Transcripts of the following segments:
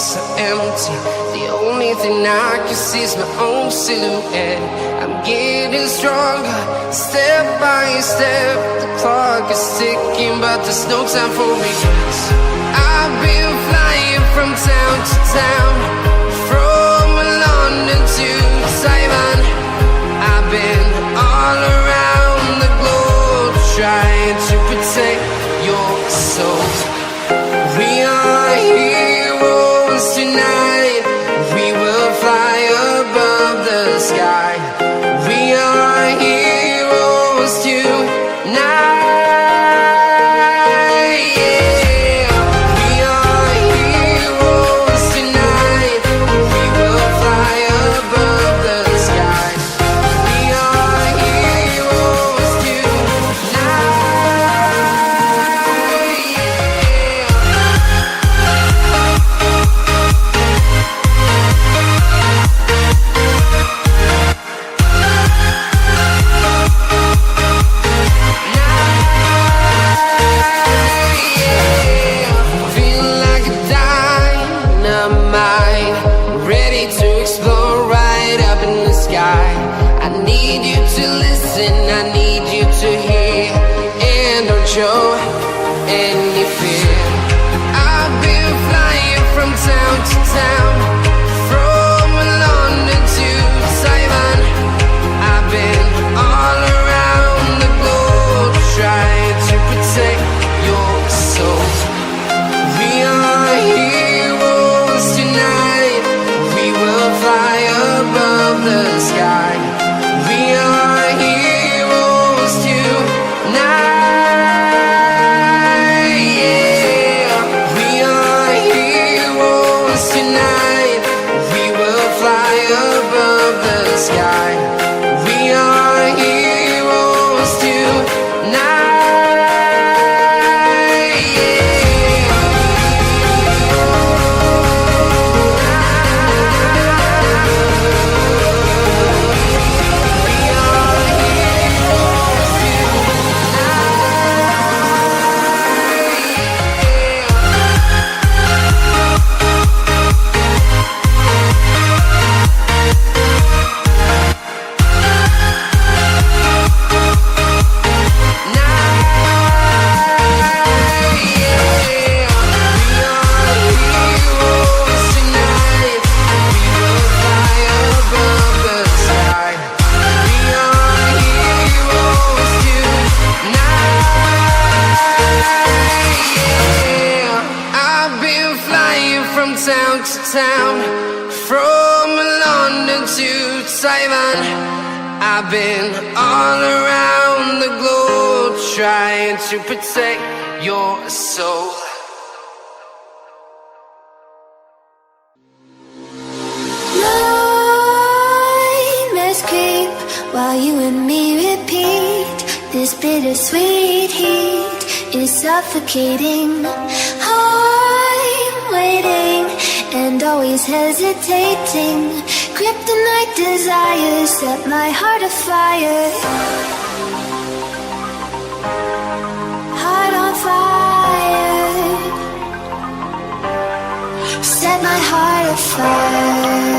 so empty. The only thing I can see is my own silhouette. I'm getting stronger, step by step. The clock is ticking, but there's no time for regrets. I've been flying from town to town, from London to Taiwan. I've been all around the globe, trying to protect your soul. We are heroes tonight. We will fly above the sky. We are heroes tonight. Show any fear. I've been flying from town to town, from London to Taiwan. I've been all around the globe, trying to protect your soul. We are heroes tonight. We will fly above the sky. We are heroes tonight. Town to town, from London to Taiwan. I've been all around the globe, trying to protect your soul. Nightmares creep while you and me repeat. This bittersweet heat is suffocating. I'm waiting and always hesitating. Kryptonite desires set my heart afire. Heart on fire. Set my heart afire.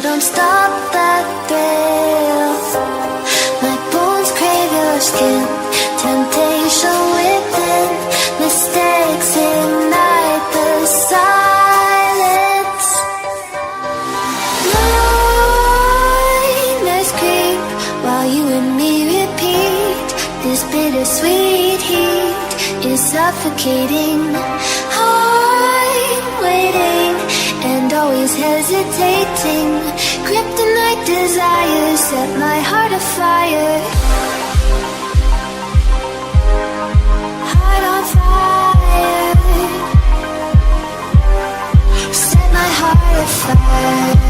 Don't stop that thrill. My bones crave your skin. Temptation within. Mistakes ignite the silence. Nightmares creep while you and me repeat. suffocating. I'm waiting and always hesitating. Kryptonite desires set my heart afire. Heart on fire. Set my heart afire.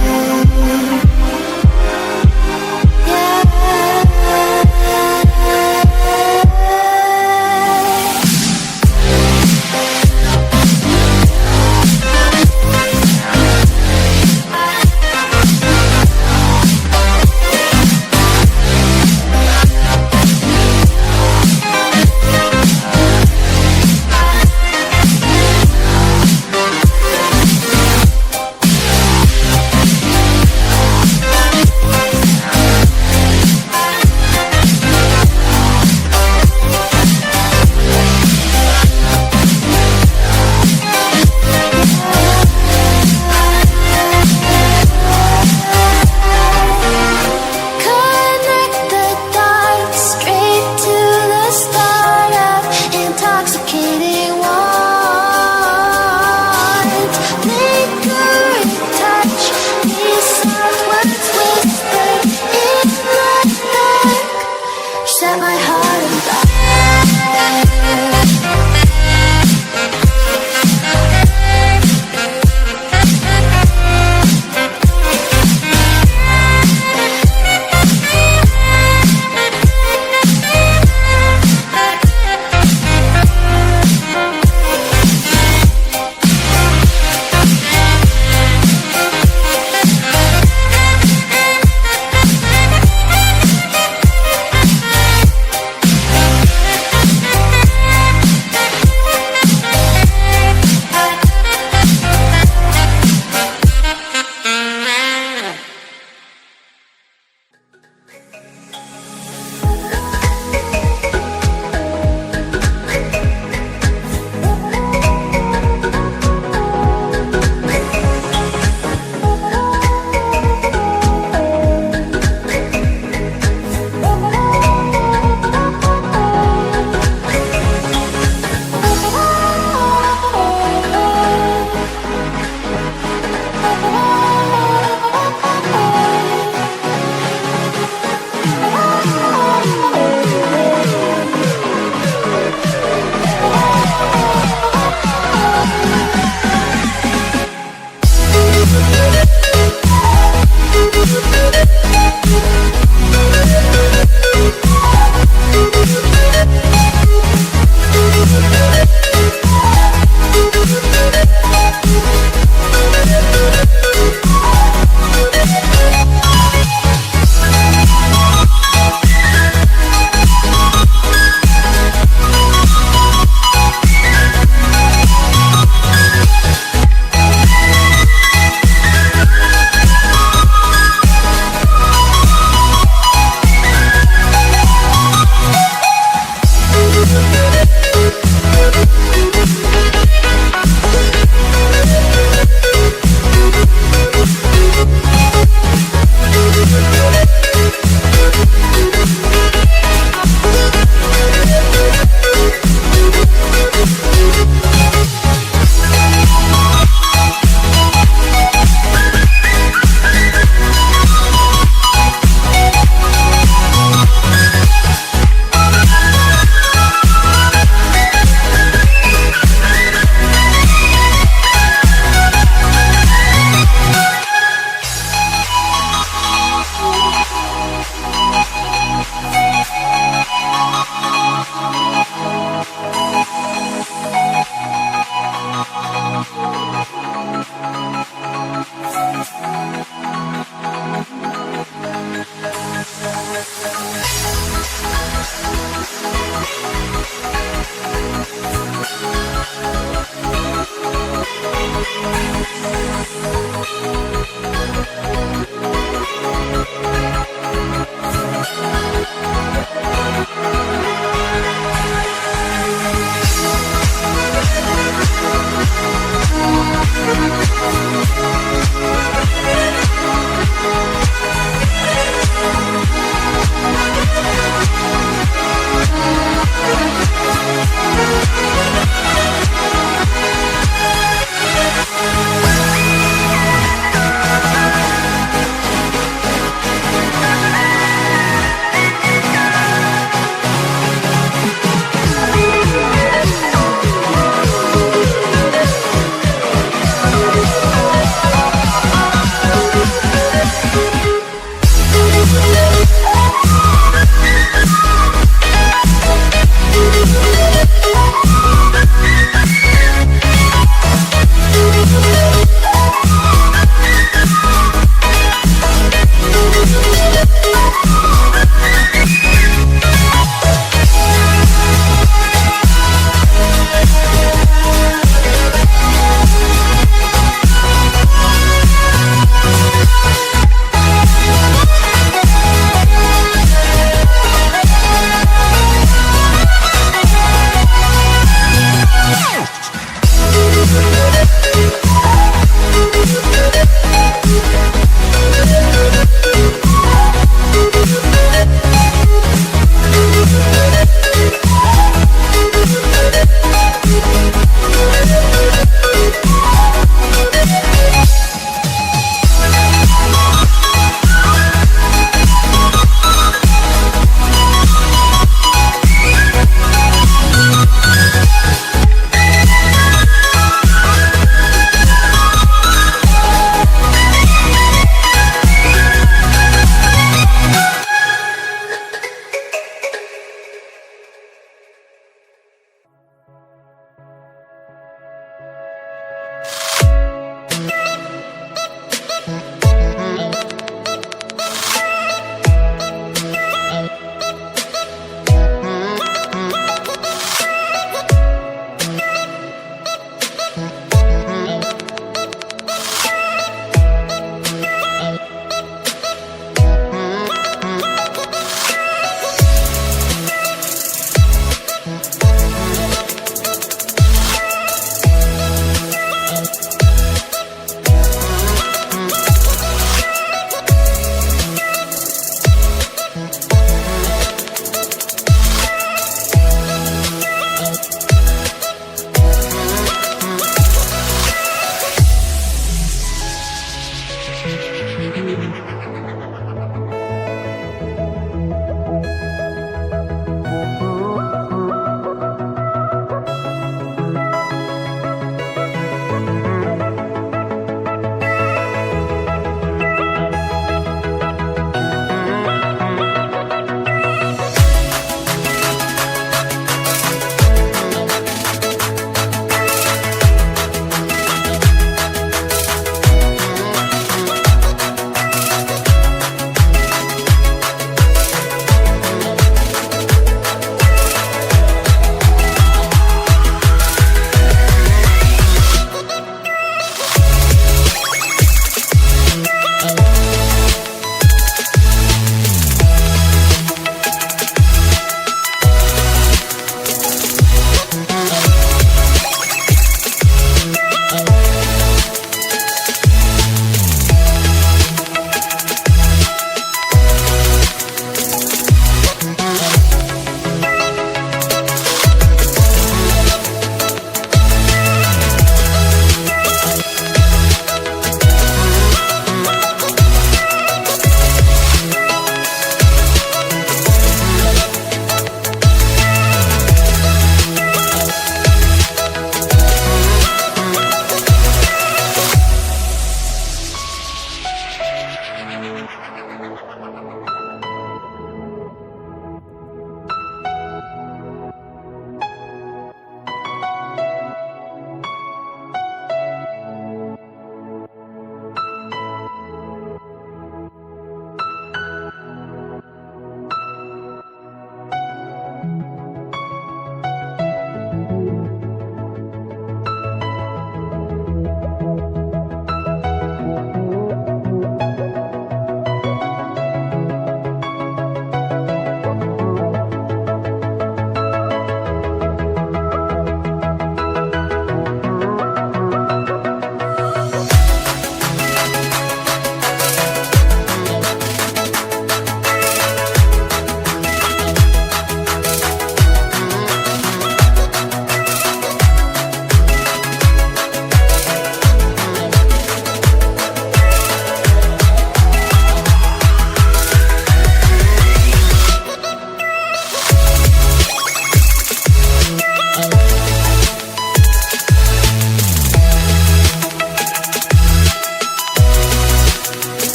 Intoxicating.